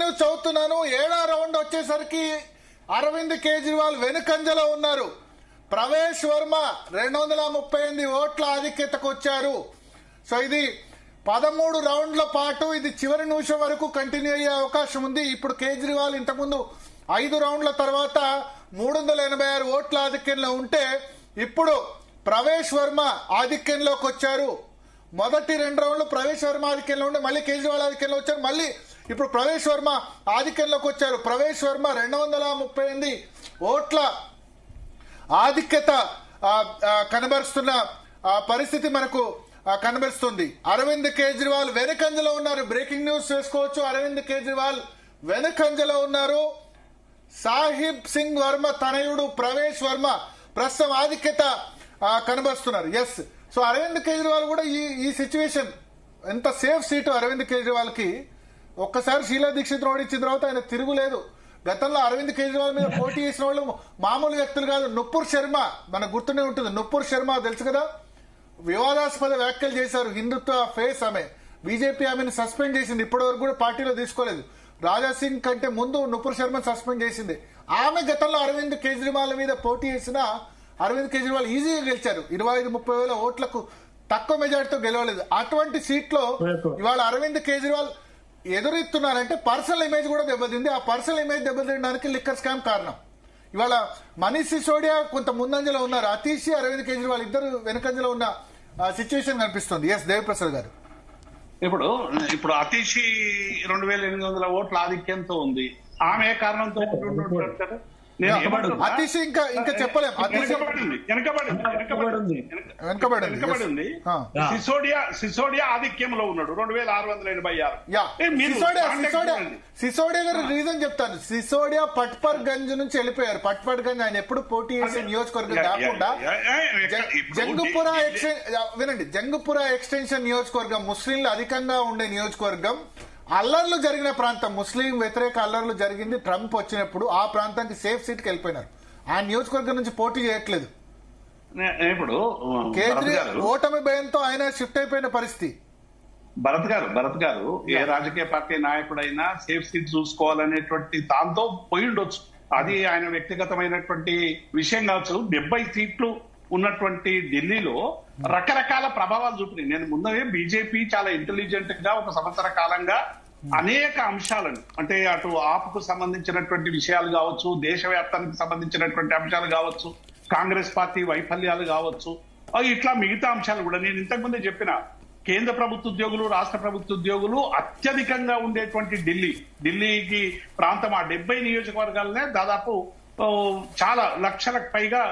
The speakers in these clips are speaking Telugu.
బ్రేకింగ్ న్యూస్ చదువుతున్నాను. 7వ రౌండ్ వచ్చేసరికి అరవింద్ కేజ్రీవాల్ వెనుకంజలో ఉన్నారు. ప్రవేశ్ వర్మ 238 ఓట్ల ఆధిక్యతకు వచ్చారు. సో ఇది 13 రౌండ్ల పాటు ఇది చివరి నిమిషం వరకు కంటిన్యూ అయ్యే అవకాశం ఉంది. ఇప్పుడు కేజ్రీవాల్ ఇంతకుముందు 5 రౌండ్ల తర్వాత 386 ఓట్ల ఆధిక్యంలో ఉంటే ఇప్పుడు ప్రవేశ్ వర్మ ఆధిక్యంలోకి వచ్చారు. మొదటి 2 రౌండ్లు ప్రవేశ్ వర్మ ఆధిక్యంలో ఉంటే మళ్ళీ కేజ్రీవాల్ ఆధిక్యంలో వచ్చారు. మళ్ళీ ఇప్పుడు ప్రవేశ్ వర్మ ఆధిక్యంలోకి వచ్చారు. ప్రవేశ్ వర్మ 238 ఓట్ల ఆధిక్యత కనబరుస్తున్న పరిస్థితి మనకు కనబరుస్తుంది. అరవింద్ కేజ్రీవాల్ వెనుకంజలో ఉన్నారు. బ్రేకింగ్ న్యూస్ చేసుకోవచ్చు. అరవింద్ కేజ్రీవాల్ వెనుకంజలో ఉన్నారు. సాహిబ్ సింగ్ వర్మ తనయుడు ప్రవేశ్ వర్మ ప్రస్తుతం ఆధిక్యత కనబరుస్తున్నారు. ఎస్, సో అరవింద్ కేజ్రీవాల్ కూడా ఈ సిచ్యువేషన్ ఎంత సేఫ్ సీటు అరవింద్ కేజ్రీవాల్ కి. ఒక్కసారి షీలా దీక్షిత్ ఓడించిన తర్వాత ఆయన తిరుగులేదు. గతంలో అరవింద్ కేజ్రీవాల్ మీద పోటీ చేసిన వాళ్ళు మామూలు వ్యక్తులు కాదు. నుపూర్ శర్మ మనకు గుర్తునే ఉంటుంది. నుపూర్ శర్మ తెలుసు కదా, వివాదాస్పద వ్యాఖ్యలు చేశారు. హిందుత్వ ఫేస్ ఆమె. బీజేపీ ఆమెను సస్పెండ్ చేసింది. ఇప్పటి వరకు కూడా పార్టీలో తీసుకోలేదు. రాజా సింగ్ కంటే ముందు నుపూర్ శర్మ సస్పెండ్ చేసింది. ఆమె గతంలో అరవింద్ కేజ్రీవాల్ మీద పోటీ చేసిన అరవింద్ కేజ్రీవాల్ ఈజీగా గెలిచారు. 25-30 వేల ఓట్లకు తక్కువ మెజార్టీతో గెలవలేదు. అటువంటి సీట్లో ఇవాళ అరవింద్ కేజ్రీవాల్ ఎదురెత్తున్నారంటే పర్సనల్ ఇమేజ్ కూడా దెబ్బతింది. ఆ పర్సనల్ ఇమేజ్ దెబ్బతినడానికి లిక్కర్ స్కామ్ కారణం. ఇవాళ మనీష్ సిసోడియా కొంత ముందంజలో ఉన్నారు. అతీష్ అరవింద్ కేజ్రీవాల్ ఇద్దరు వెనుకంజలో ఉన్న సిచ్యువేషన్ కనిపిస్తుంది. ఎస్ దేవప్రసాద్ గారు. ఇప్పుడు అతీషి 2800 ఓట్ల ఆధిక్యంతో ఉంది. ఆమె కారణంతో అతీష్ ఇంకా చెప్పలేం. వెనకబడింది. సిసోడియా ఆధిక్యంలో ఉన్నాడు 2686. సిసోడియా గారు రీజన్ చెప్తాను. సిసోడియా పట్పర్ గంజ్ నుంచి వెళ్ళిపోయారు. పట్పర్ గంజ్ ఆయన ఎప్పుడు పోటీ చేసే నియోజకవర్గం కాకుండా జంగుపురా ఎక్స్టెన్షన్ నియోజకవర్గం ముస్లింలు అధికంగా ఉండే నియోజకవర్గం. అల్లర్లు జరిగిన ప్రాంతం, ముస్లిం వ్యతిరేక అల్లర్లు జరిగింది ట్రంప్ వచ్చినప్పుడు. ఆ ప్రాంతానికి సేఫ్ సీట్కి వెళ్ళిపోయినారు. ఆ నియోజకవర్గం నుంచి పోటీ చేయట్లేదు. ఇప్పుడు కేజ్రీవాల్ ఓటమి భయంతో ఆయన షిఫ్ట్ అయిపోయిన పరిస్థితి. భరత్ గారు ఏ రాజకీయ పార్టీ నాయకుడైనా సేఫ్ సీట్ చూసుకోవాలనేటువంటి దాంతో పోయిండొచ్చు. అది ఆయన వ్యక్తిగతమైనటువంటి విషయం కావచ్చు. 70 సీట్లు ఉన్నటువంటి ఢిల్లీలో రకరకాల ప్రభావాలు చూపినాయి. నేను ముందే బీజేపీ చాలా ఇంటెలిజెంట్ గా 1 సంవత్సర కాలంగా అనేక అంశాలను, అంటే అటు ఆప్కు సంబంధించినటువంటి విషయాలు కావచ్చు, దేశవ్యాప్తానికి సంబంధించినటువంటి అంశాలు కావచ్చు, కాంగ్రెస్ పార్టీ వైఫల్యాలు కావచ్చు, ఇట్లా మిగతా అంశాలు కూడా నేను ఇంతకుముందే చెప్పిన కేంద్ర ప్రభుత్వ ఉద్యోగులు, రాష్ట్ర ప్రభుత్వ ఉద్యోగులు అత్యధికంగా ఉండేటువంటి ఢిల్లీకి ప్రాంతం ఆ 70 నియోజకవర్గాలనే దాదాపు చాలా లక్షలకు పైగా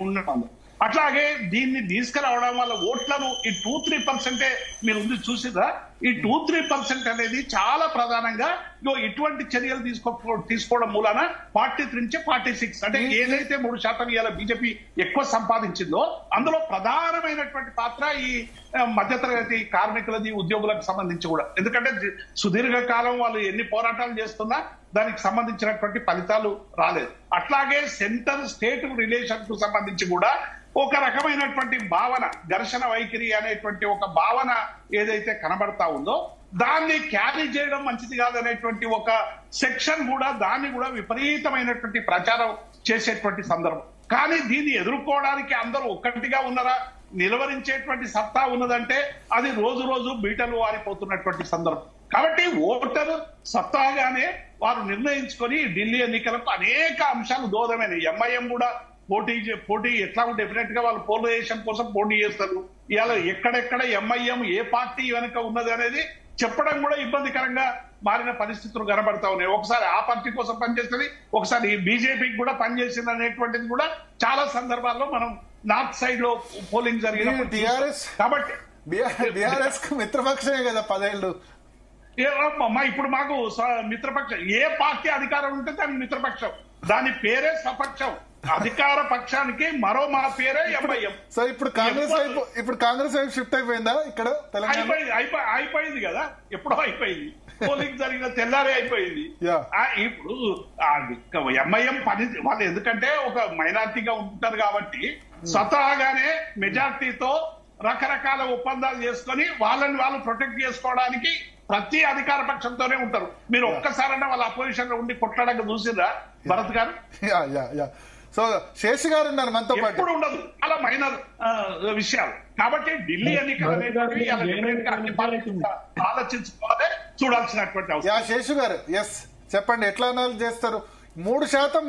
ఉండటం. అట్లాగే దీన్ని తీసుకురావడం వల్ల ఓట్లను ఈ 2-3% మీరు ఉంది చూసిరా. ఈ 2-3% అనేది చాలా ప్రధానంగా ఇటువంటి చర్యలు తీసుకోవడం మూలాన 43 నుంచి 46 అంటే ఏదైతే 3% ఇవాళ బీజేపీ ఎక్కువ సంపాదించిందో అందులో ప్రధానమైనటువంటి పాత్ర ఈ మధ్యతరగతి కార్మికులది, ఉద్యోగులకు సంబంధించి కూడా. ఎందుకంటే సుదీర్ఘకాలం వాళ్ళు ఎన్ని పోరాటాలు చేస్తున్నా దానికి సంబంధించినటువంటి ఫలితాలు రాలేదు. అట్లాగే సెంటర్ స్టేట్ రిలేషన్ కు సంబంధించి కూడా ఒక రకమైనటువంటి భావన, ఘర్షణ వైఖరి అనేటువంటి ఒక భావన ఏదైతే కనబడతా ఉందో దాన్ని క్యారీ చేయడం మంచిది కాదనేటువంటి ఒక సెక్షన్ కూడా దాన్ని కూడా విపరీతమైనటువంటి ప్రచారం చేసేటువంటి సందర్భం. కానీ దీన్ని ఎదుర్కోవడానికి అందరూ ఒక్కటిగా ఉన్నారా, నిలవరించేటువంటి సత్తా ఉన్నదంటే అది రోజు రోజు బీటలు వారిపోతున్నటువంటి సందర్భం. కాబట్టి ఓటరు సత్తాగానే వారు నిర్ణయించుకొని ఢిల్లీ ఎన్నికలకు అనేక అంశాలు దోహదమైనవి. ఎంఐఎం కూడా పోటీ ఎట్లా డెఫినెట్ గా వాళ్ళు పోలరైజేషన్ కోసం పోటీ చేస్తారు. ఇవాళ ఎక్కడెక్కడ ఎంఐఎం ఏ పార్టీ వెనక ఉన్నది అనేది చెప్పడం కూడా ఇబ్బందికరంగా మారిన పరిస్థితులు కనబడతా ఉన్నాయి. ఒకసారి ఆ పార్టీ కోసం పనిచేస్తుంది, ఒకసారి బీజేపీకి కూడా పనిచేసింది అనేటువంటిది కూడా చాలా సందర్భాల్లో మనం నార్త్ సైడ్ లో పోలింగ్ జరిగిన కాబట్టి బీఆర్ఎస్ మిత్రపక్షమే కదా 10 ఏళ్ళు. ఇప్పుడు మాకు మిత్రపక్షం ఏ పార్టీ అధికారం ఉంటే దాని మిత్రపక్షం, దాని పేరే స్వపక్షం. అధికార పక్షానికి మరో మా పేరే ఎంఐఎం. సో ఇప్పుడు కాంగ్రెస్ వైపు షిఫ్ట్ అయిపోయిందా ఇక్కడ? అయిపోయింది కదా, ఎప్పుడో అయిపోయింది. పోలింగ్ జరిగిన తెల్లారే అయిపోయింది. ఇప్పుడు ఎంఐఎం పని వాళ్ళు ఎందుకంటే ఒక మైనార్టీగా ఉంటారు కాబట్టి స్వతహాగానే మెజార్టీతో రకరకాల ఒప్పందాలు చేసుకొని వాళ్ళని వాళ్ళు ప్రొటెక్ట్ చేసుకోవడానికి ప్రతి అధికార పక్షంతోనే ఉంటారు. మీరు ఒక్కసారైనా వాళ్ళ అపోజిషన్ లో ఉండి కొట్లాడక చూసిరా Bharat garu? Yeah yeah yeah so Shesh garu ఉన్నారు మనతో పాటు. ఎప్పుడు ఉండదు, చాలా మైనర్ విషయాలు. కాబట్టి ఢిల్లీ ఎన్నికలు అనేవి ఆలోచించుకోవాలి, చూడాల్సినటువంటి అవసరం. యా శేషు గారు, ఎస్ చెప్పండి, ఎట్లా అనాలి చేస్తారు? 3%